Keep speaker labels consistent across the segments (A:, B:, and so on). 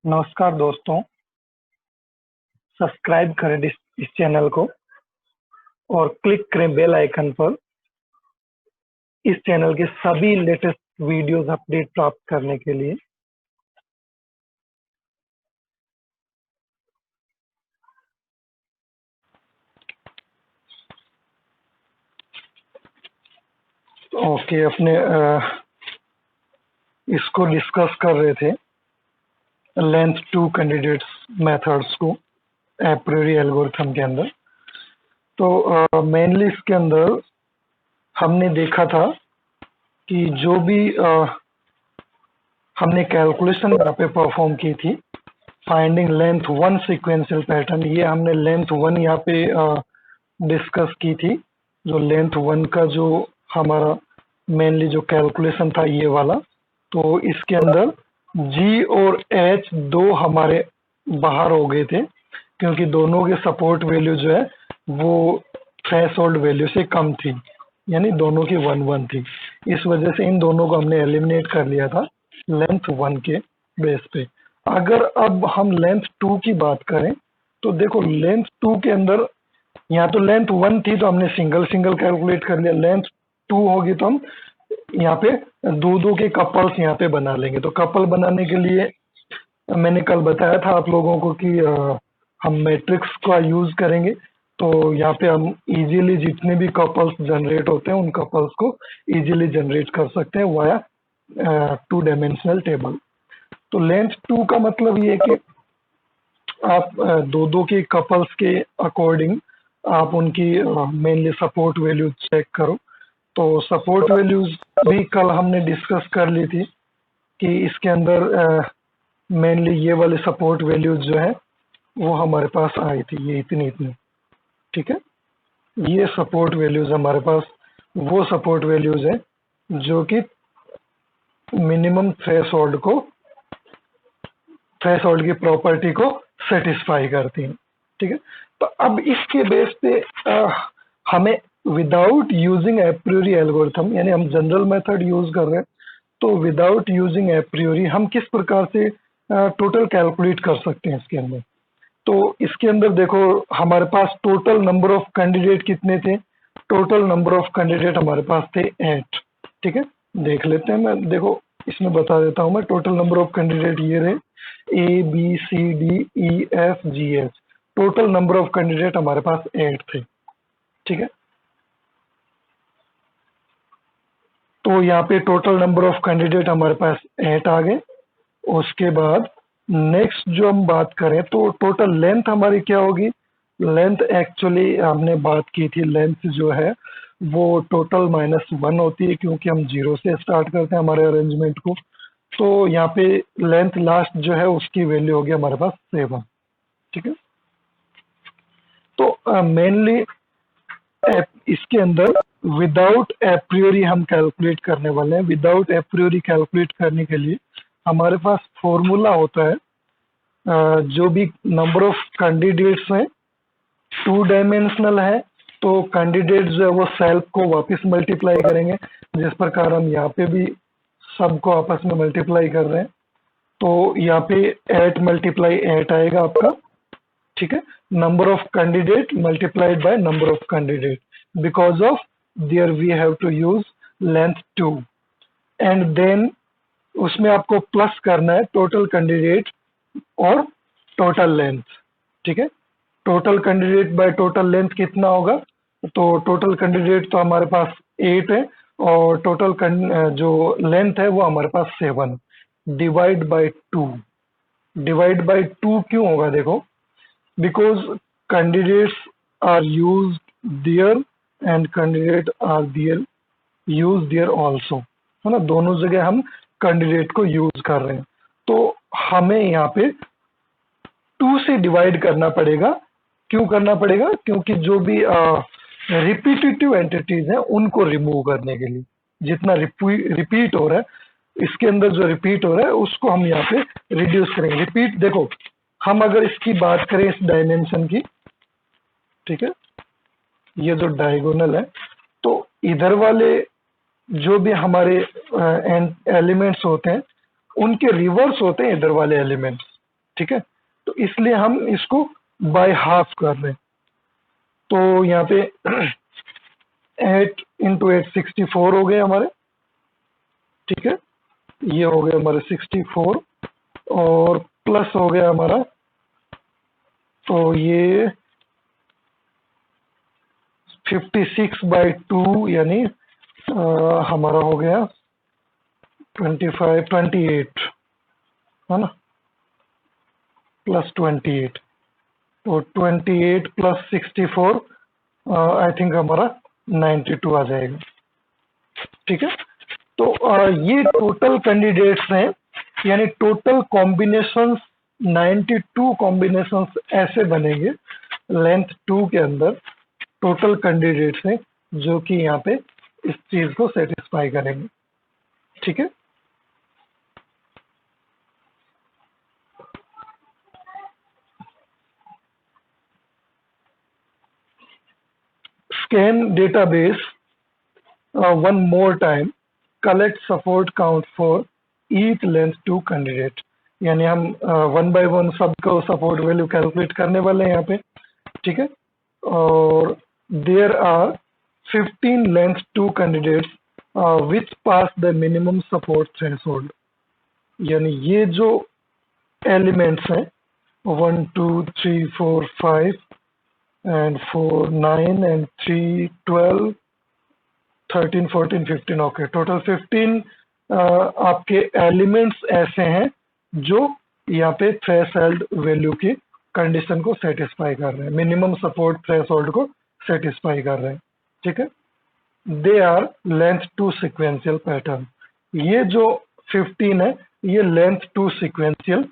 A: नमस्कार दोस्तों, सब्सक्राइब करें इस चैनल को और क्लिक करें बेल आइकन पर इस चैनल के सभी लेटेस्ट वीडियोस अपडेट प्राप्त करने के लिए। ओके, अपने इसको डिस्कस कर रहे थे लेंथ टू कैंडिडेट्स मेथड्स को a priori एल्गोरिथम के अंदर। तो मेनली इसके अंदर हमने देखा था कि जो भी हमने कैलकुलेशन यहाँ पे परफॉर्म की थी finding length one sequential pattern, ये हमने लेंथ वन यहाँ पे डिस्कस की थी। जो लेंथ वन का जो हमारा मेनली जो कैलकुलेशन था ये वाला, तो इसके अंदर जी और एच दो हमारे बाहर हो गए थे क्योंकि दोनों के सपोर्ट वैल्यू जो है वो थ्रेशोल्ड वैल्यू से कम थी, यानी दोनों की 1-1 थी। इस वजह से इन दोनों को हमने एलिमिनेट कर लिया था लेंथ वन के बेस पे। अगर अब हम लेंथ टू की बात करें तो देखो लेंथ टू के अंदर यहाँ तो लेंथ वन थी तो हमने सिंगल सिंगल कैलकुलेट कर लिया, लेंथ टू होगी तो हम यहाँ पे दो दो के कपल्स यहाँ पे बना लेंगे। तो कपल बनाने के लिए मैंने कल बताया था आप लोगों को कि हम मैट्रिक्स का यूज करेंगे। तो यहाँ पे हम इजीली जितने भी कपल्स जनरेट होते हैं उन कपल्स को इजीली जनरेट कर सकते हैं वाया टू डायमेंशनल टेबल। तो लेंथ टू का मतलब ये है कि आप दो दो के कपल्स के अकॉर्डिंग आप उनकी मेनली सपोर्ट वैल्यूज चेक करो। तो सपोर्ट वैल्यूज भी कल हमने डिस्कस कर ली थी कि इसके अंदर मेनली ये वाले सपोर्ट वैल्यूज जो है वो हमारे पास आई थी, ये इतनी इतनी, ठीक है। ये सपोर्ट वैल्यूज हमारे पास वो सपोर्ट वैल्यूज है जो कि मिनिमम थ्रेशोल्ड की प्रॉपर्टी को सेटिस्फाई करती हैं, ठीक है। तो अब इसके बेस पे हमें विदाउट यूजिंग ए प्रायोरी एल्गोरिथम, यानी हम जनरल मेथड यूज कर रहे हैं, तो विदाउट यूजिंग ए प्रायोरी हम किस प्रकार से टोटल कैलकुलेट कर सकते हैं इसके अंदर। तो इसके अंदर देखो हमारे पास टोटल नंबर ऑफ कैंडिडेट कितने थे, टोटल नंबर ऑफ कैंडिडेट हमारे पास थे 8, ठीक है। देख लेते हैं, मैं देखो इसमें बता देता हूं मैं। टोटल नंबर ऑफ कैंडिडेट ये रहे ABCDEFGH, total number of candidate हमारे पास 8 थे, ठीक है। तो यहाँ पे टोटल नंबर ऑफ कैंडिडेट हमारे पास 8 आ गए। उसके बाद नेक्स्ट जो हम बात करें तो टोटल लेंथ हमारी क्या होगी। लेंथ एक्चुअली हमने बात की थी, लेंथ जो है वो टोटल -1 होती है क्योंकि हम 0 से स्टार्ट करते हैं हमारे अरेंजमेंट को। तो यहाँ पे लेंथ लास्ट जो है उसकी वैल्यू होगी हमारे पास 7, ठीक है। तो मेनली इसके अंदर विदाउट एप्रियोरी हम कैलकुलेट करने वाले हैं। विदाउट एप्रियोरी कैलकुलेट करने के लिए हमारे पास फॉर्मूला होता है, जो भी नंबर ऑफ कैंडिडेट्स हैं टू डायमेंशनल है तो कैंडिडेट जो है वो सेल्फ को वापस मल्टीप्लाई करेंगे, जिस प्रकार हम यहाँ पे भी सबको आपस में मल्टीप्लाई कर रहे हैं। तो यहाँ पे 8 × 8 आएगा आपका, ठीक है। Number of candidate multiplied by number of candidate, because of there we have to use length 2 and then उसमें आपको प्लस करना है टोटल कैंडिडेट और टोटल लेंथ, ठीक है। Total candidate by total length कितना होगा, तो टोटल कैंडिडेट तो हमारे पास 8 है और टोटल जो लेंथ है वो हमारे पास 7, डिवाइड बाय 2। डिवाइड बाय 2 क्यों होगा, देखो because candidates are use there and candidate are there use there also, है ना। दोनों जगह हम कैंडिडेट को यूज कर रहे हैं, तो हमें यहाँ पे 2 से डिवाइड करना पड़ेगा। क्यों करना पड़ेगा, क्योंकि जो भी रिपीटेटिव एंटिटीज हैं उनको रिमूव करने के लिए, जितना रिपीट हो रहा है इसके अंदर जो रिपीट हो रहा है उसको हम यहाँ पे रिड्यूस करेंगे। रिपीट देखो हम अगर इसकी बात करें इस डायमेंशन की, ठीक है, ये जो डायगोनल है तो इधर वाले जो भी हमारे एलिमेंट्स होते हैं उनके रिवर्स होते हैं इधर वाले एलिमेंट्स, ठीक है, तो इसलिए हम इसको बाय हाफ कर रहे हैं। तो यहाँ पे 8 इंटू 8 64 हो गए हमारे, ठीक है, ये हो गए हमारे 64 और प्लस हो गया हमारा, तो ये 56/2 यानी हमारा हो गया 28 है ना, प्लस 28, तो 28 प्लस 64 आई थिंक हमारा 92 आ जाएगा, ठीक है। तो ये टोटल कैंडिडेट्स हैं, यानी टोटल कॉम्बिनेशंस 92 कॉम्बिनेशंस ऐसे बनेंगे लेंथ 2 के अंदर, टोटल कैंडिडेट्स हैं जो कि यहाँ पे इस चीज को सेटिस्फाई करेंगे, ठीक है। Scan database one more time, collect support count for each length 2 candidate, यानी हम 1 बाय 1 सबको सपोर्ट वैल्यू कैलकुलेट करने वाले हैं यहाँ पे, ठीक है। और there are 15 length 2 candidates which pass the minimum support threshold, यानी ये जो एलिमेंट्स हैं 1 2 3 4 5 and 4 9 and 3 12 13 14 15, ओके, टोटल 15 आपके एलिमेंट्स ऐसे हैं जो यहाँ पे थ्रेशोल्ड वैल्यू की कंडीशन को सेटिस्फाई कर रहे हैं, मिनिमम सपोर्ट थ्रेशोल्ड को सेटिस्फाई कर रहे हैं, ठीक है। They are length 2 sequential pattern, ये जो 15 है ये लेंथ 2 सिक्वेंशियल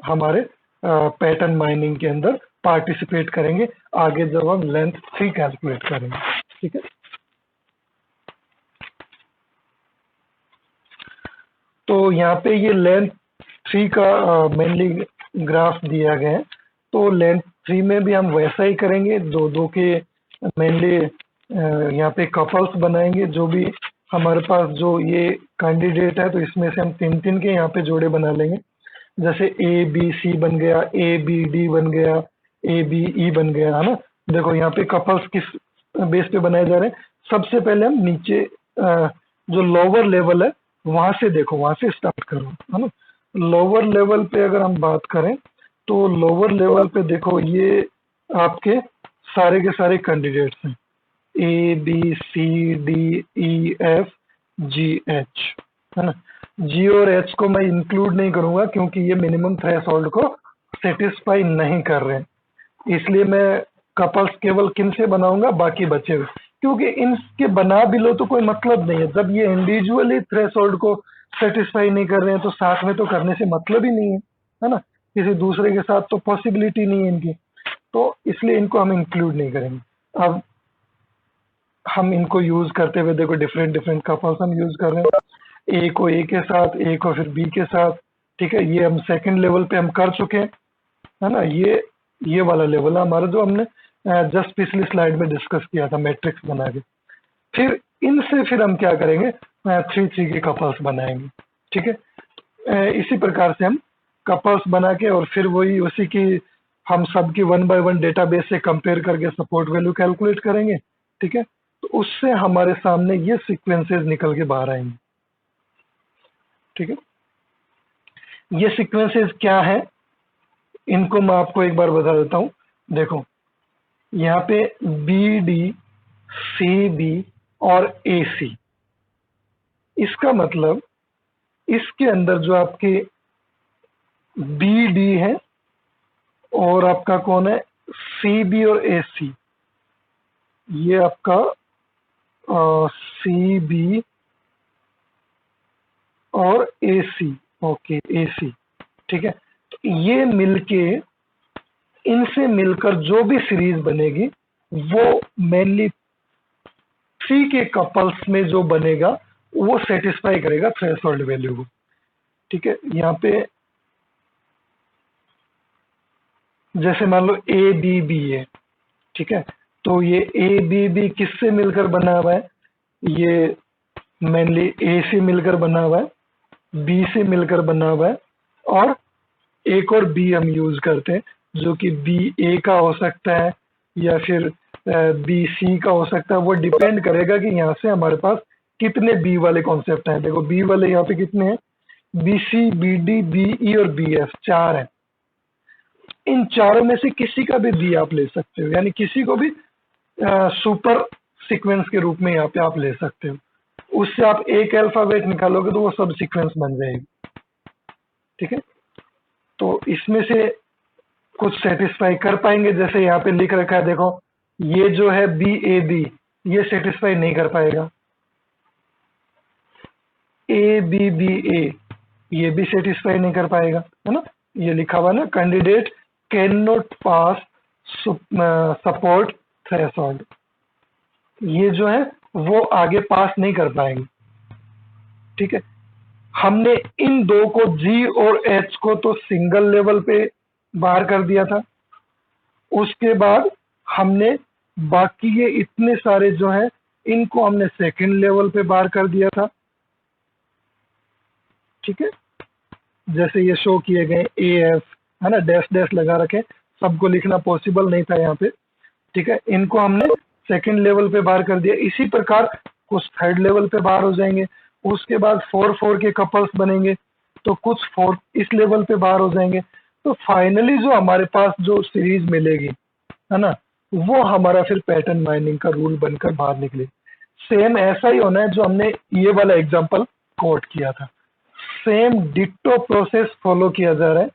A: हमारे पैटर्न माइनिंग के अंदर पार्टिसिपेट करेंगे आगे जब हम लेंथ 3 कैलकुलेट करेंगे, ठीक है। तो यहाँ पे ये लेंथ 3 का मेनली ग्राफ दिया गया है, तो लेंथ 3 में भी हम वैसा ही करेंगे, दो दो के मेनली यहाँ पे कपल्स बनाएंगे, जो भी हमारे पास जो ये कैंडिडेट है तो इसमें से हम 3 के यहाँ पे जोड़े बना लेंगे, जैसे ए बी सी बन गया, ए बी डी बन गया, ए बी ई बन गया, है ना। देखो यहाँ पे कपल्स किस बेस पे बनाए जा रहे हैं, सबसे पहले हम नीचे जो लोअर लेवल है वहां से देखो, वहां से स्टार्ट करो, है ना। लोअर लेवल पे अगर हम बात करें तो लोअर लेवल पे देखो ये आपके सारे के सारे कैंडिडेट्स हैं, A B C D E F G H, है ना। जी और एच को मैं इंक्लूड नहीं करूंगा क्योंकि ये मिनिमम थ्रेशोल्ड को सेटिस्फाई नहीं कर रहे हैं, इसलिए मैं कपल्स केवल किन से बनाऊंगा, बाकी बचे हुए, क्योंकि इनके बना भी लो तो कोई मतलब नहीं है, जब ये इंडिविजुअली थ्रेशोल्ड को सेटिस्फाई नहीं कर रहे हैं तो साथ में तो करने से मतलब ही नहीं है ना, किसी दूसरे के साथ तो पॉसिबिलिटी नहीं है इनकी, तो इसलिए इनको हम इंक्लूड नहीं करेंगे। अब हम इनको यूज करते हुए देखो डिफरेंट डिफरेंट कपल्स हम यूज कर रहे हैं, ए को ए के साथ, ए को फिर बी के साथ, ठीक है, ये हम सेकंड लेवल पे हम कर चुके हैं, है ना। ये वाला लेवल है हमारा जो हमने जस्ट पिछली स्लाइड में डिस्कस किया था मैट्रिक्स बना के, फिर इनसे फिर हम क्या करेंगे 3 के कपल्स बनाएंगे, ठीक है। इसी प्रकार से हम कपल्स बना के और फिर वही उसी की हम सबकी 1 बाय 1 डेटाबेस से कंपेयर करके सपोर्ट वैल्यू कैलकुलेट करेंगे, ठीक है। तो उससे हमारे सामने ये सीक्वेंसेस निकल के बाहर आएंगे, ठीक है। ये सीक्वेंसेस क्या है इनको मैं आपको एक बार बता देता हूं, देखो यहाँ पे बी डी सी बी और ए सी, इसका मतलब इसके अंदर जो आपके बी डी है और आपका कौन है सी बी और ए सी, ये आपका सी बी और ए सी, ओके ए सी, ठीक है। तो ये मिलके इनसे मिलकर जो भी सीरीज बनेगी वो मेनली 3 के कपल्स में जो बनेगा वो सेटिस्फाई करेगा थ्रेशोल्ड वैल्यू को, ठीक है। यहाँ पे जैसे मान लो ए बी बी है, ठीक है, तो ये ए बी बी किससे मिलकर बना हुआ है, ये मेनली ए से मिलकर बना हुआ है, बी से मिलकर बना हुआ है और एक और बी हम यूज करते हैं, जो कि बी ए का हो सकता है या फिर बी सी का हो सकता है। वो डिपेंड करेगा कि यहाँ से हमारे पास कितने बी वाले कॉन्सेप्ट हैं। देखो बी वाले यहाँ पे कितने हैं, B C, B D, B E और बी एफ, 4 हैं। इन चारों में से किसी का भी बी आप ले सकते हो, यानी किसी को भी सुपर सीक्वेंस के रूप में यहाँ पे आप ले सकते हो। उससे आप एक अल्फाबेट निकालोगे तो वो सब सीक्वेंस बन जाएगी। ठीक है, तो इसमें से कुछ सेटिस्फाई कर पाएंगे, जैसे यहाँ पे लिख रखा है देखो, ये जो है बी ए बी, ये सेटिस्फाई नहीं कर पाएगा। ए बी बी ए, ये भी सेटिस्फाई नहीं कर पाएगा, है ना। ये लिखा हुआ ना, candidate can not pass support threshold, ये जो है वो आगे पास नहीं कर पाएंगे। ठीक है, हमने इन दो को, जी और एच को, तो सिंगल लेवल पे बाहर कर दिया था। उसके बाद हमने बाकी ये इतने सारे जो है, इनको हमने सेकंड लेवल पे बाहर कर दिया था। ठीक है, जैसे ये शो किए गए ए एफ, है ना, डैश डैश लगा रखे, सबको लिखना पॉसिबल नहीं था यहाँ पे। ठीक है, इनको हमने सेकंड लेवल पे बाहर कर दिया। इसी प्रकार कुछ थर्ड लेवल पे बाहर हो जाएंगे। उसके बाद 4-4 के कपल्स बनेंगे, तो कुछ फोर्थ इस लेवल पे बाहर हो जाएंगे। तो फाइनली जो हमारे पास जो सीरीज मिलेगी, है ना, वो हमारा फिर पैटर्न माइनिंग का रूल बनकर बाहर निकले। सेम ऐसा ही होना है जो हमने ये वाला एग्जांपल कोट किया था, सेम डिट्टो प्रोसेस फॉलो किया जा रहा है।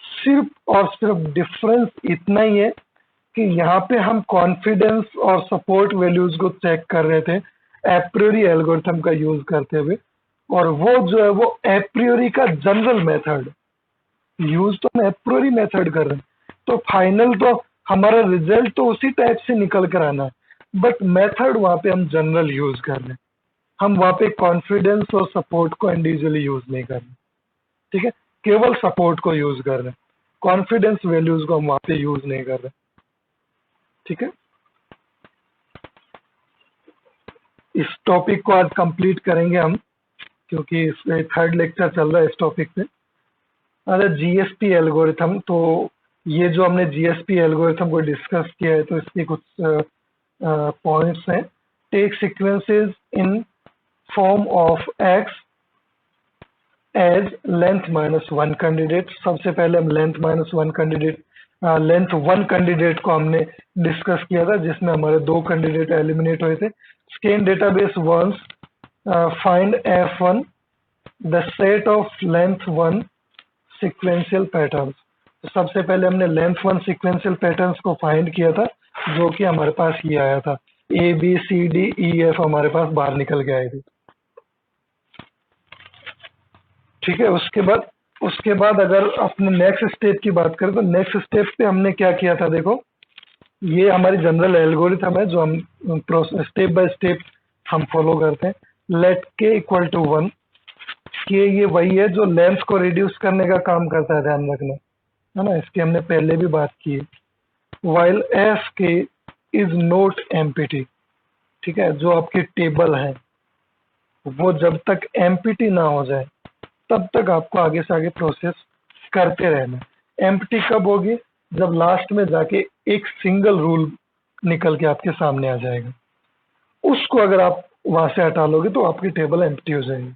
A: सिर्फ और सिर्फ डिफरेंस इतना ही है कि यहाँ पे हम कॉन्फिडेंस और सपोर्ट वैल्यूज को चेक कर रहे थे एप्रियोरी एल्गोरिथम का यूज करते हुए, और वो जो है वो एप्रियोरी का जनरल मेथड यूज, तो हम एप्रियोरी मेथड कर रहे हैं। तो फाइनल तो हमारा रिजल्ट तो उसी टाइप से निकल कर आना है, बट मेथड वहाँ पे हम जनरल यूज कर रहे हैं। हम वहाँ पे कॉन्फिडेंस और सपोर्ट को इंडिविजुअली यूज नहीं कर रहे। ठीक है, केवल सपोर्ट को यूज कर रहे हैं, कॉन्फिडेंस वैल्यूज को हम वहाँ पे यूज नहीं कर रहे। ठीक है, इस टॉपिक को आज कंप्लीट करेंगे हम, क्योंकि इसमें थर्ड लेक्चर चल रहा है इस टॉपिक पे। अरे जीएसपी एल्गोरिथम, तो ये जो हमने जीएसपी एल्गोरिथम को डिस्कस किया है, तो इसके कुछ पॉइंट्स हैं। Take sequences in form of x as length candidate. सबसे पहले हम लेंथ-1 कैंडिडेट, लेंथ 1 कैंडिडेट को हमने डिस्कस किया था, जिसमें हमारे 2 कैंडिडेट एलिमिनेट हुए थे। Scan database once find F1 the set of length 1 sequential patterns. तो सबसे पहले हमने लेंथ 1 सीक्वेंशियल पैटर्न्स को फाइंड किया था, जो कि हमारे पास ये आया था, A B C D E F हमारे पास बाहर निकल के आए थे। ठीक है, उसके बाद अगर अपने नेक्स्ट स्टेप की बात करें, तो नेक्स्ट स्टेप पे हमने क्या किया था, देखो ये हमारी जनरल एल्गोरिथम है जो हम स्टेप बाय स्टेप हम फॉलो करते हैं। लेट के इक्वल टू 1, के ये वही है जो लेंथ को रिड्यूस करने का काम करता है, ध्यान रखना, है ना, इसकी हमने पहले भी बात की है। वाइल एफ के इज नोट एम्पिटी, ठीक है, जो आपकी टेबल है वो जब तक एम्पिटी ना हो जाए तब तक आपको आगे से आगे प्रोसेस करते रहना। एम्प्टी कब होगी, जब लास्ट में जाके एक सिंगल रूल निकल के आपके सामने आ जाएगा, उसको अगर आप वहां से हटा लोगे तो आपकी टेबल एम्प्टी हो जाएगी।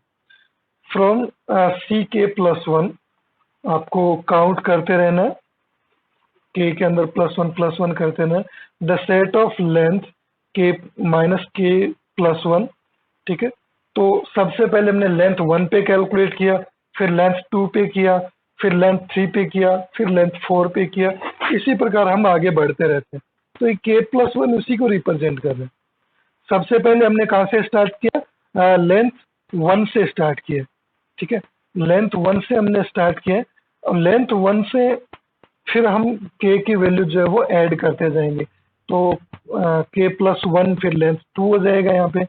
A: फ्रॉम सी के प्लस 1 आपको काउंट करते रहना, के अंदर प्लस वन करते रहना। द सेट ऑफ लेंथ के माइनस के प्लस 1, ठीक है। तो सबसे पहले हमने लेंथ 1 पे कैलकुलेट किया, फिर लेंथ 2 पे किया, फिर लेंथ 3 पे किया, फिर लेंथ 4 पे किया। इसी प्रकार हम आगे बढ़ते रहते हैं। तो ये के प्लस 1 उसी को रिप्रेजेंट कर रहे हैं। सबसे पहले हमने कहाँ से स्टार्ट किया, लेंथ 1 से स्टार्ट किया, ठीक है। लेंथ 1 से हमने स्टार्ट किया, और लेंथ 1 से फिर हम के की वैल्यू जो है वो ऐड करते जाएंगे। तो के प्लस 1 फिर लेंथ 2 हो जाएगा यहाँ पे,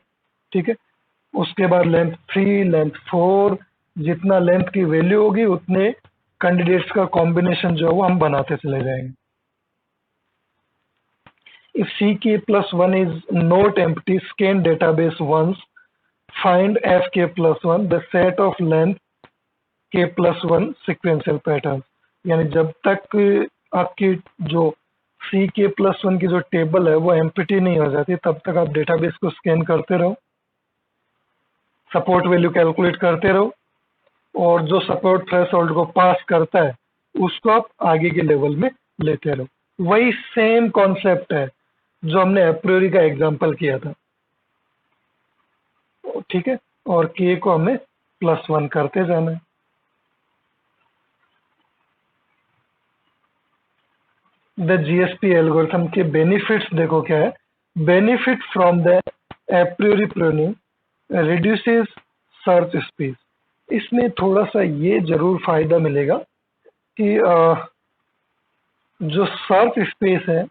A: ठीक है। उसके बाद लेंथ 3, लेंथ 4, जितना लेंथ की वैल्यू होगी उतने कैंडिडेट्स का कॉम्बिनेशन जो है वो हम बनाते चले जाएंगे। If Ck plus 1 is not empty, scan database once, find Fk plus 1, the set of length k plus 1 sequential patterns. यानी जब तक आपकी जो CK+1 की जो टेबल है वो एम्प्टी नहीं हो जाती तब तक आप डेटाबेस को स्कैन करते रहो, सपोर्ट वैल्यू कैलकुलेट करते रहो, और जो सपोर्ट थ्रेशोल्ड को पास करता है उसको आप आगे के लेवल में लेते रहो। वही सेम कॉन्सेप्ट है जो हमने एप्रियोरी का एग्जांपल किया था, ठीक है। और K को हमें +1 करते जाना है। द GSP एल्गोरिथम के बेनिफिट्स देखो क्या है। Benefit from the apriori pruning reduces search space. इसमें थोड़ा सा ये जरूर फायदा मिलेगा कि जो सर्च स्पेस है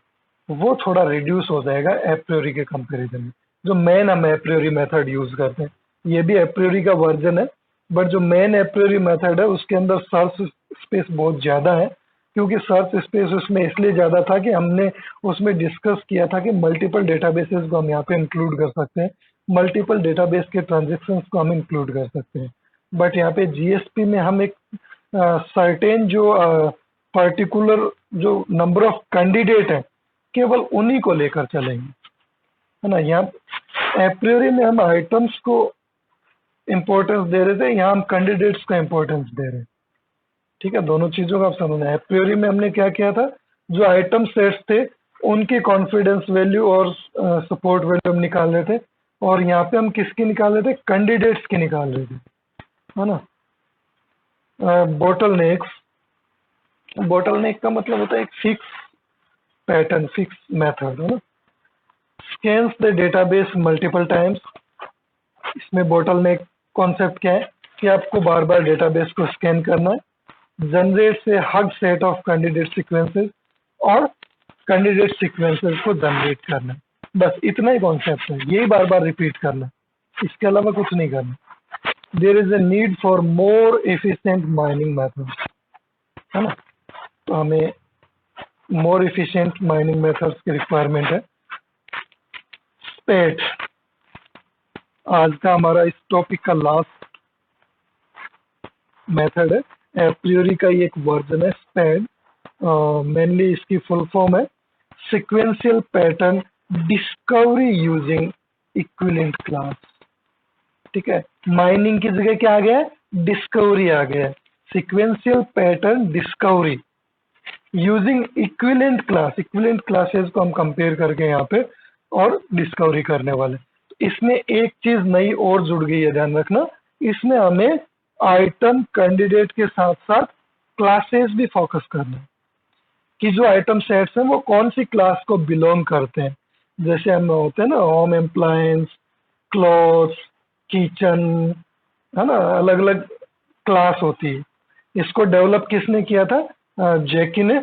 A: वो थोड़ा रिड्यूस हो जाएगा एप्रियोरी के कंपैरिजन में। जो मेन हम एप्रियोरी मेथड यूज करते हैं, ये भी एप्रियोरी का वर्जन है, बट जो मेन एप्रियोरी मेथड है उसके अंदर सर्च स्पेस बहुत ज़्यादा है, क्योंकि सर्च स्पेस उसमें इसलिए ज़्यादा था कि हमने उसमें डिस्कस किया था कि मल्टीपल डेटाबेसेस को हम यहाँ पे इंक्लूड कर सकते हैं, मल्टीपल डेटाबेस के ट्रांजेक्शन्स को हम इंक्लूड कर सकते हैं। बट यहाँ पे GSP में हम एक सर्टेन जो पर्टिकुलर जो नंबर ऑफ कैंडिडेट है केवल उन्हीं को लेकर चलेंगे, है ना। यहाँ एप्रियोरी में हम आइटम्स को इम्पोर्टेंस दे रहे थे, यहाँ हम कैंडिडेट्स को इम्पोर्टेंस दे रहे हैं, ठीक है। दोनों चीजों का आप समझना है। एप्रियोरी में हमने क्या किया था, जो आइटम सेट्स थे उनकी कॉन्फिडेंस वैल्यू और सपोर्ट वैल्यू हम निकाल रहे थे, और यहाँ पे हम किसकी निकाल रहे थे, कैंडिडेट्स की निकाल रहे थे, है ना। बोटलनेक का मतलब होता है एक फिक्स पैटर्न, फिक्स मेथड, है ना। Scans the database multiple times. इसमें बोटलनेक कॉन्सेप्ट क्या है कि आपको बार बार डेटाबेस को स्कैन करना है, जनरेट से हग सेट ऑफ कैंडिडेट सीक्वेंसेस और कैंडिडेट सीक्वेंसेस को जनरेट करना है। बस इतना ही कॉन्सेप्ट है, यही बार बार रिपीट करना है, इसके अलावा कुछ नहीं करना। There is a need for more efficient mining method, है ना। तो हमें मोर एफिशिएंट माइनिंग मेथड्स की रिक्वायरमेंट है। स्पेड आज का हमारा इस टॉपिक का लास्ट मेथड है। एप्रियोरी का ये एक वर्जन है स्पेड। मेनली इसकी फुल फॉर्म है sequential pattern discovery using equivalent class, ठीक है। माइनिंग की जगह क्या आ गया है, डिस्कवरी आ गया है। Sequential pattern discovery using equivalent class, equivalent classes को हम कंपेयर करके यहाँ पे और डिस्कवरी करने वाले। इसमें एक चीज नई और जुड़ गई है, ध्यान रखना, इसमें हमें आइटम कैंडिडेट के साथ साथ क्लासेस भी फोकस करना है कि जो आइटम सेट्स हैं वो कौन सी क्लास को बिलोंग करते हैं। जैसे हम होते हैं ना होम एम्प्लायंस, क्लॉथ्स, किचन, है ना, अलग अलग क्लास होती है। इसको डेवलप किसने किया था, जैकी ने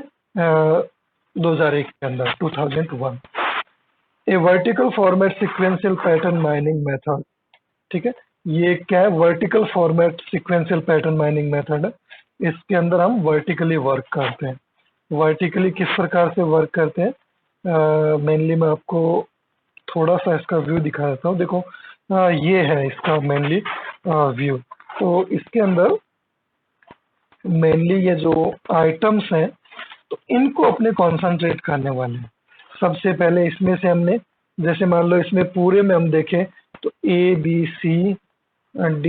A: 2001 के अंदर, 2001। A vertical format sequential pattern mining method, ठीक है। ये क्या है, vertical format sequential pattern mining method है। इसके अंदर हम वर्टिकली वर्क करते हैं। वर्टिकली किस प्रकार से वर्क करते हैं, मेनली मैं आपको थोड़ा सा इसका व्यू दिखा देता हूँ। देखो ये है इसका मेनली व्यू। तो इसके अंदर मेनली ये जो आइटम्स हैं तो इनको अपने कॉन्सेंट्रेट करने वाले हैं। सबसे पहले इसमें से हमने, जैसे मान लो इसमें पूरे में हम देखें तो ABC D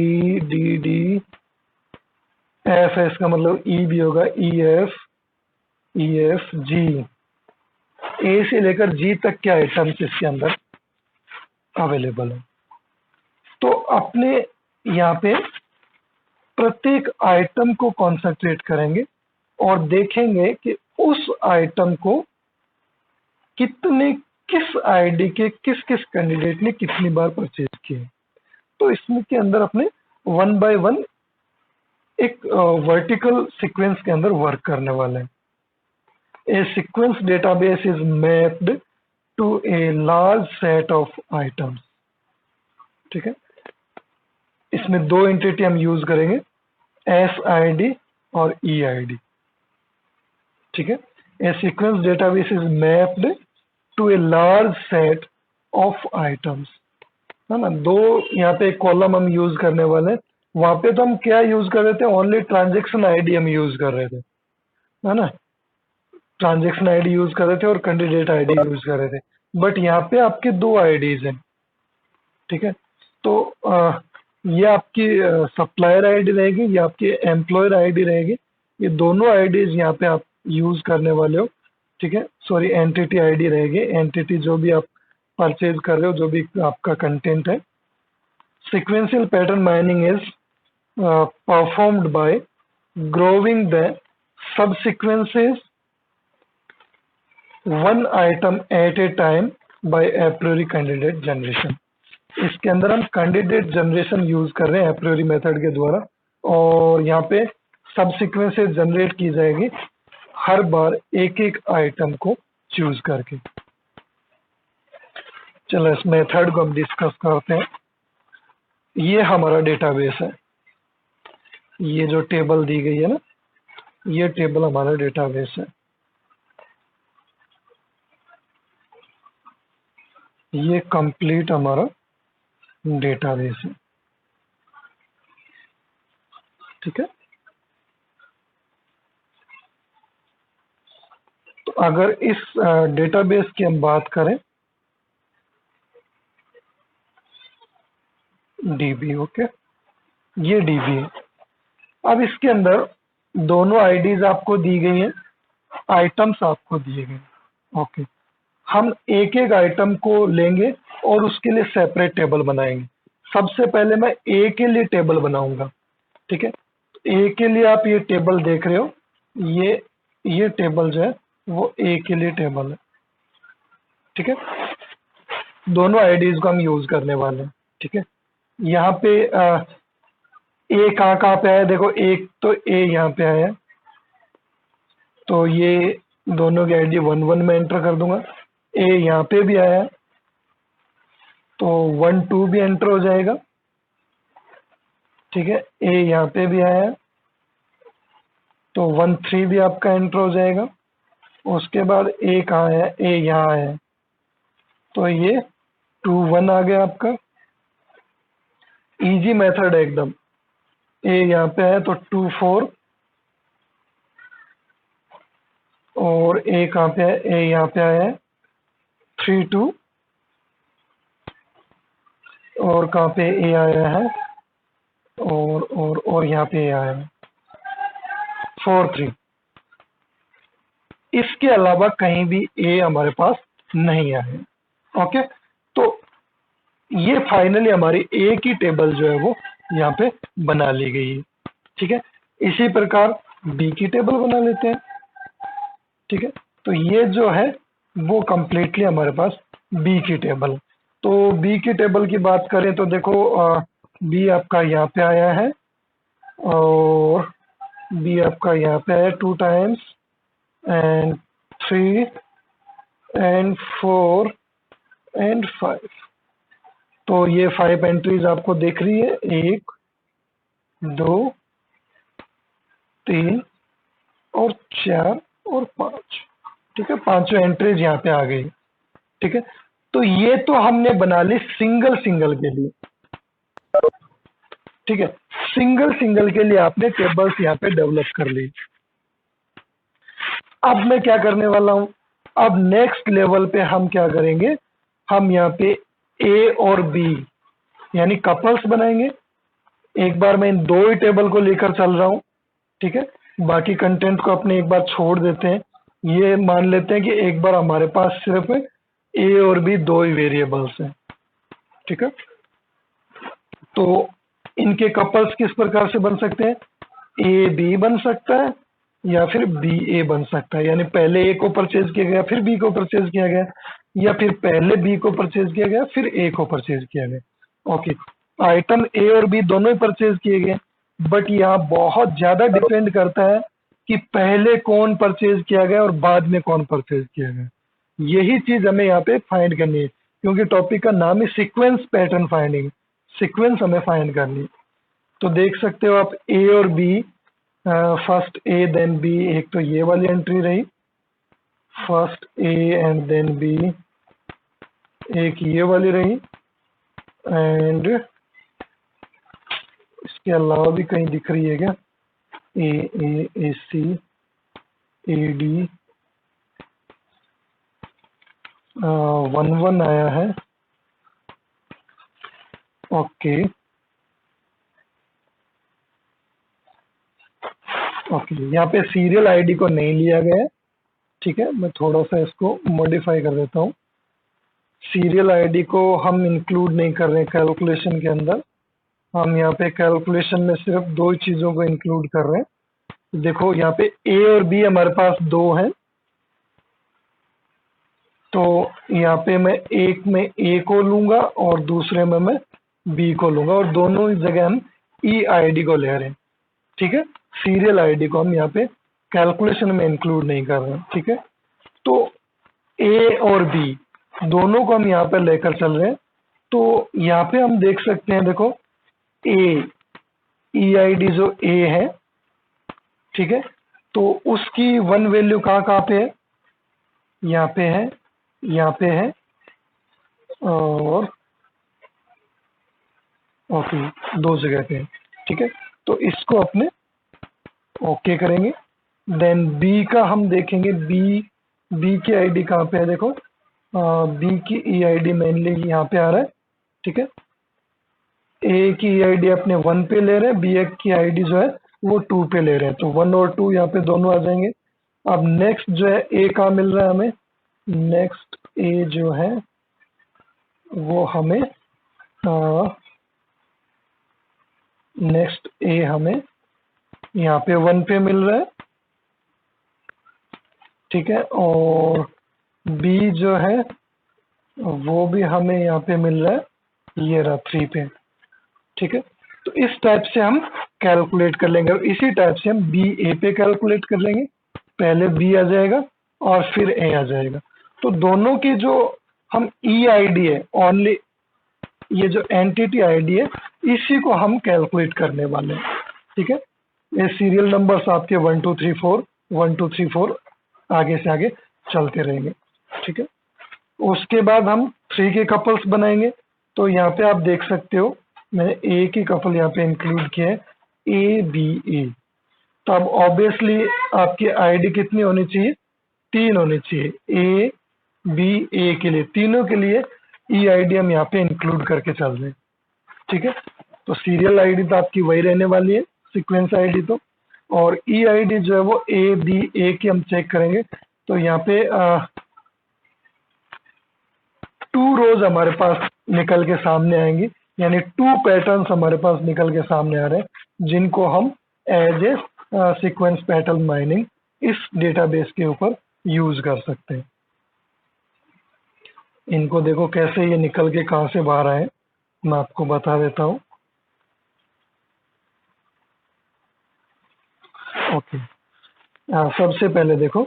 A: F है, इसका मतलब E भी होगा, EF G, A से लेकर G तक के आइटम्स इसके अंदर अवेलेबल है। तो अपने यहाँ पे प्रत्येक आइटम को कॉन्सेंट्रेट करेंगे और देखेंगे कि उस आइटम को किस आईडी के किस किस कैंडिडेट ने कितनी बार परचेज किया। तो इसमें के अंदर अपने 1 by 1 एक वर्टिकल सीक्वेंस के अंदर वर्क करने वाले हैं। A sequence database is mapped to a large set of items, ठीक है। इसमें दो एंटिटी हम यूज करेंगे, SID और EID, ठीक है। A sequence database is mapped to a large set of items, है ना। दो यहाँ पे एक कॉलम हम यूज करने वाले हैं। वहां पे तो हम क्या यूज कर रहे थे, ओनली ट्रांजेक्शन ID हम यूज कर रहे थे, है ना, ट्रांजेक्शन आईडी यूज कर रहे थे और कैंडिडेट आईडी यूज कर रहे थे, बट यहाँ पे आपके दो आईडीज हैं। ठीक है, तो ये आपकी सप्लायर आईडी रहेगी, ये आपकी एम्प्लॉयर आईडी रहेगी, ये दोनों आईडीज यहाँ पे आप यूज करने वाले हो। ठीक है, सॉरी, एंटिटी आईडी रहेगी, एंटिटी जो भी आप परचेज कर रहे हो, जो भी आपका कंटेंट है। Sequential pattern mining is performed by growing the subsequences one item at a time by a priori candidate generation। इसके अंदर हम कैंडिडेट जनरेशन यूज कर रहे हैं a priori मेथड के द्वारा, और यहाँ पे सब सीक्वेंसेस जनरेट की जाएगी हर बार एक एक आइटम को चूज करके। चलो इस मेथड को हम डिस्कस करते हैं। ये हमारा डेटाबेस है, ये जो टेबल दी गई है ना, ये टेबल हमारा डेटाबेस है। ये कंप्लीट हमारा डेटाबेस है। ठीक है, तो अगर इस डेटाबेस की हम बात करें, डीबी, ओके, ये डीबी है। अब इसके अंदर दोनों आईडीज आपको दी गई हैं, आइटम्स आपको दिए गए। ओके, हम एक एक आइटम को लेंगे और उसके लिए सेपरेट टेबल बनाएंगे। सबसे पहले मैं ए के लिए टेबल बनाऊंगा। ठीक है, ए के लिए आप ये टेबल देख रहे हो, ये टेबल जो है वो ए के लिए टेबल है। ठीक है, दोनों आईडीज को हम यूज करने वाले हैं। ठीक है, यहाँ पे ए कहाँ पे आया, देखो एक तो ए यहाँ पे आया, तो ये दोनों की आईडी 1 1 में एंटर कर दूंगा। ए यहाँ पे भी आया, तो 1 2 भी एंटर हो जाएगा। ठीक है, ए यहाँ पे भी आया, तो 1 3 भी आपका एंटर हो जाएगा। उसके बाद ए कहाँ है, ए यहाँ आया, तो ये 2 1 आ गया आपका। इजी मेथड है एकदम। ए यहाँ पे है तो 2 4, और ए कहाँ पे है, ए यहाँ पे आया है 3 2, और कहाँ पे ए आया है, और यहाँ पे ए आया है 4 3। इसके अलावा कहीं भी ए हमारे पास नहीं आया। ओके, तो ये फाइनली हमारी ए की टेबल जो है वो यहाँ पे बना ली गई है। ठीक है, इसी प्रकार बी की टेबल बना लेते हैं। ठीक है, तो ये जो है वो कंप्लीटली हमारे पास बी की टेबल। तो बी की टेबल की बात करें तो देखो, बी आपका यहाँ पे आया है, और बी आपका यहाँ पे आया 2 टाइम्स, एंड 3 एंड 4 एंड 5। तो ये 5 एंट्रीज आपको दिख रही है, 1 2 3 और 4 और 5। ठीक है, पांचों एंट्रीज यहाँ पे आ गई। ठीक है, तो ये तो हमने बना ली सिंगल सिंगल के लिए। ठीक है, सिंगल सिंगल के लिए आपने टेबल्स यहाँ पे डेवलप कर ली। अब मैं क्या करने वाला हूं, अब नेक्स्ट लेवल पे हम क्या करेंगे, हम यहाँ पे ए और बी यानी कपल्स बनाएंगे। एक बार मैं इन दो ही टेबल को लेकर चल रहा हूं। ठीक है, बाकी कंटेंट को अपने एक बार छोड़ देते हैं। ये मान लेते हैं कि एक बार हमारे पास सिर्फ ए और बी दो ही वेरिएबल्स हैं। ठीक है, तो इनके कपल्स किस प्रकार से बन सकते हैं, ए बी बन सकता है या फिर बी ए बन सकता है, यानी पहले ए को परचेज किया गया फिर बी को परचेज किया गया, या फिर पहले बी को परचेज किया गया फिर ए को परचेज किया गया। ओके, आइटम ए और बी दोनों ही परचेज किए गए, बट यहाँ बहुत ज्यादा डिपेंड करता है कि पहले कौन परचेज किया गया और बाद में कौन परचेज किया गया। यही चीज हमें यहाँ पे फाइंड करनी है, क्योंकि टॉपिक का नाम है सीक्वेंस पैटर्न फाइंडिंग। सीक्वेंस हमें फाइंड करनी है। तो देख सकते हो आप ए और B, first A then B, एक तो ये वाली एंट्री रही, first A and then B, एक ये वाली रही, एंड इसके अलावा भी कहीं दिख रही है क्या, ए ए ए सी, AD 11 आया है। ओके ओके, यहाँ पे सीरियल आईडी को नहीं लिया गया है। ठीक है, मैं थोड़ा सा इसको मॉडिफाई कर देता हूँ। सीरियल आईडी को हम इंक्लूड नहीं कर रहे हैं कैलकुलेशन के अंदर। हम यहाँ पे कैलकुलेशन में सिर्फ दो चीज़ों को इंक्लूड कर रहे हैं। देखो यहाँ पे ए और बी हमारे पास दो हैं, तो यहाँ पे मैं एक में ए को लूंगा और दूसरे में मैं बी को लूंगा, और दोनों ही जगह हम ई आईडी को ले रहे हैं। ठीक है, सीरियल आईडी को हम यहाँ पे कैलकुलेशन में इंक्लूड नहीं कर रहे हैं। ठीक है, तो ए और बी दोनों को हम यहाँ पे लेकर चल रहे हैं। तो यहाँ पे हम देख सकते हैं, देखो ए ई आई डी जो ए है, ठीक है, तो उसकी वन वैल्यू कहाँ कहाँ पे है, यहाँ पे है, यहाँ पे है, और ओके दो जगह पे है। ठीक है, तो इसको अपने ओके करेंगे। देन बी का हम देखेंगे, बी की आईडी कहाँ पे है, देखो बी की ई आई डी मेनली यहाँ पे आ रहा है। ठीक है, ए की आईडी अपने 1 पे ले रहे हैं, बी की आईडी जो है वो 2 पे ले रहे हैं, तो 1 और 2 यहाँ पे दोनों आ जाएंगे। अब नेक्स्ट जो है ए कहाँ मिल रहा है हमें, नेक्स्ट ए जो है वो हमें नेक्स्ट ए हमें यहाँ पे 1 पे मिल रहा है। ठीक है, और बी जो है वो भी हमें यहाँ पे मिल रहा है, ये रहा 3 पे। ठीक है, तो इस टाइप से हम कैलकुलेट कर लेंगे, और इसी टाइप से हम बी ए पे कैलकुलेट कर लेंगे। पहले बी आ जाएगा और फिर ए आ जाएगा। तो दोनों की जो हम ई आई डी है, ओनली ये जो एंटिटी आईडी है, इसी को हम कैलकुलेट करने वाले हैं। ठीक है, ये सीरियल नंबर्स आपके 1 2 3 4 1 2 3 4 आगे से आगे चलते रहेंगे। ठीक है, उसके बाद हम 3 के कपल्स बनाएंगे। तो यहाँ पे आप देख सकते हो, मैंने ए की कपल यहाँ पे इंक्लूड किया है, ए बी ए। तो अब ऑब्वियसली आपकी आईडी कितनी होनी चाहिए, 3 होनी चाहिए, ए बी ए के लिए, तीनों के लिए ई आईडी हम यहाँ पे इंक्लूड करके चल रहे हैं। ठीक है, तो सीरियल आईडी तो आपकी वही रहने वाली है, सीक्वेंस आईडी तो, और ई आईडी जो है वो ए बी ए की हम चेक करेंगे। तो यहाँ पे 2 रोज हमारे पास निकल के सामने आएंगी, यानी 2 पैटर्न्स हमारे पास निकल के सामने आ रहे हैं, जिनको हम as a sequence pattern mining इस डेटाबेस के ऊपर यूज कर सकते हैं। इनको देखो कैसे ये निकल के कहाँ से बाहर आए, मैं आपको बता देता हूँ। ओके, सबसे पहले देखो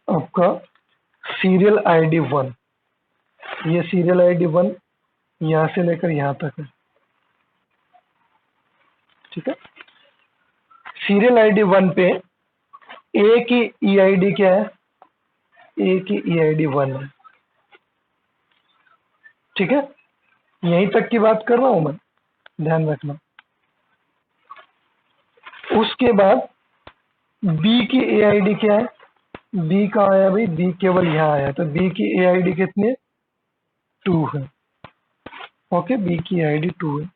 A: आपका सीरियल आईडी 1, ये सीरियल आईडी 1 यहाँ से लेकर यहाँ तक है। ठीक है, सीरियल आईडी 1 पे ए की ई आई डी क्या है, ए की ई आई डी 1 है। ठीक है, यहीं तक की बात कर रहा हूं मैं, ध्यान रखना। उसके बाद बी की ए आई डी क्या है, बी कहाँ आया भाई, बी केवल यहाँ आया, तो बी की ए आई डी कितनी है, 2 है। ओके, बी की आई डी 2 है।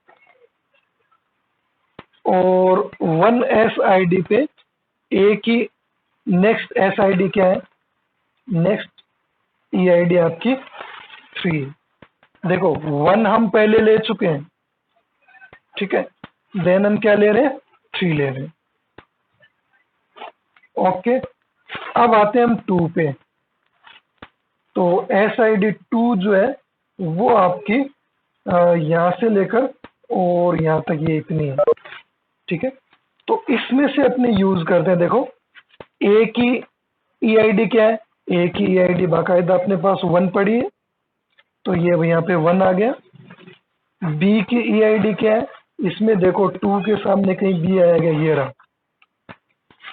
A: और 1 एस आई डी पे ए की नेक्स्ट एस आई डी क्या है, नेक्स्ट ई आई डी आपकी 3 है। देखो 1 हम पहले ले चुके हैं, ठीक है, देन हम क्या ले रहे हैं, 3 ले रहे हैं। ओके, अब आते हैं हम 2 पे। तो एस आई डी 2 जो है वो आपकी यहाँ से लेकर और यहाँ तक ये इतनी है। ठीक है, तो इसमें से अपने यूज करते हैं। देखो ए की ई आई डी क्या है, ए की ई आई डी बाकायदा अपने पास 1 पड़ी है, तो ये यहाँ पे 1 आ गया। बी की ई आई डी क्या है, इसमें देखो 2 के सामने कहीं बी आया गया, ये रहा,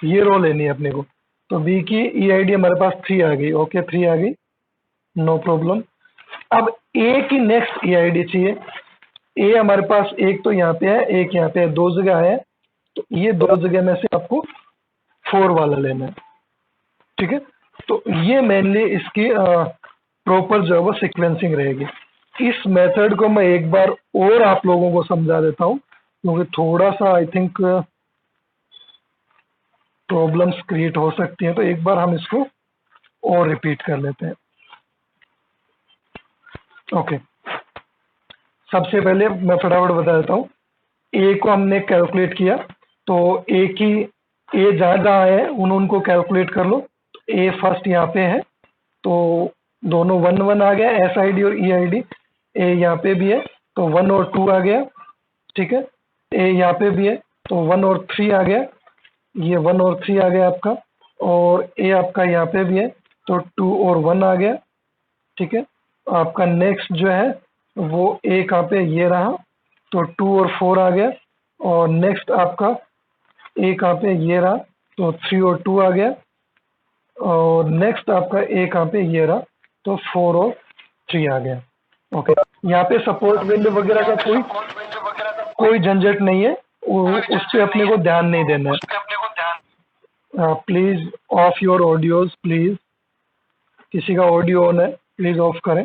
A: ये रो लेनी है अपने को। तो बी की ई आई डी हमारे पास 3 आ गई। ओके, 3 आ गई, नो प्रॉब्लम। अब ए की नेक्स्ट ई आई डी चाहिए। ए हमारे पास एक तो यहाँ पे है, एक यहाँ पे है, 2 जगह है। तो ये दो जगह में से आपको 4 वाला लेना है, ठीक है। तो ये मेनली इसकी प्रॉपर जो है वो सिक्वेंसिंग रहेगी। इस मेथड को मैं एक बार और आप लोगों को समझा देता हूँ, क्योंकि थोड़ा सा आई थिंक प्रॉब्लम्स क्रिएट हो सकती हैं, तो एक बार हम इसको और रिपीट कर लेते हैं। ओके, सबसे पहले मैं फटाफट बता देता हूँ। ए को हमने कैलकुलेट किया, तो ए की ए जहाँ जहाँ है उनको कैलकुलेट कर लो। ए फर्स्ट यहाँ पे है, तो दोनों 1 1 आ गया, एस आई डी और ई आई डी। ए यहाँ पे भी है, तो 1 और 2 आ गया, ठीक है। ए यहाँ पे भी है, तो 1 और 3 आ गया, ये 1 और 3 आ गया आपका। और ए आपका यहाँ पे भी है, तो 2 और 1 आ गया, ठीक है। आपका नेक्स्ट जो है वो ए कहाँ पे, ये रहा, तो 2 और 4 आ गया। और नेक्स्ट आपका ए कहाँ पे, ये रहा, तो 3 और 2 आ गया। और नेक्स्ट आपका ए कहाँ पे, ये रहा, तो 4 और 3 आ गया। ओके, यहाँ पे सपोर्ट वैल्यू वगैरह का कोई झंझट नहीं है, उस पर अपने को ध्यान नहीं देना है। Please of your audios, please. किसी का ऑडियो ऑन है, प्लीज ऑफ करें।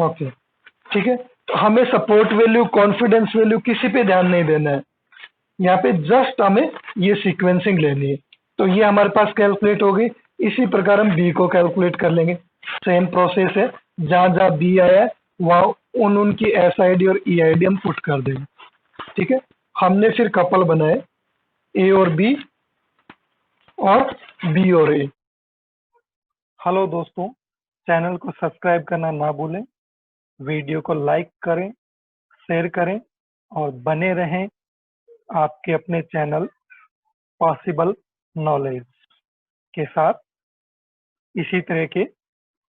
A: ओके, ठीक है। तो हमें सपोर्ट वैल्यू, कॉन्फिडेंस वैल्यू किसी पे ध्यान नहीं देना है, यहाँ पे जस्ट हमें ये सीक्वेंसिंग लेनी है। तो ये हमारे पास कैलकुलेट हो गई। इसी प्रकार हम बी को कैलकुलेट कर लेंगे। सेम प्रोसेस है, जहाँ जहाँ बी आया है वहाँ उनकी एस आई डी और ई आई डी हम पुट कर देंगे, ठीक है। हमने फिर कपल बनाए, ए और बी और बी और ए। हेलो दोस्तों, चैनल को सब्सक्राइब करना ना भूलें, वीडियो को लाइक करें, शेयर करें और बने रहें आपके अपने चैनल पॉसिबल नॉलेज के साथ इसी तरह के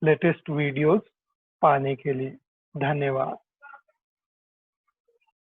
A: लेटेस्ट वीडियोस पाने के लिए। धन्यवाद।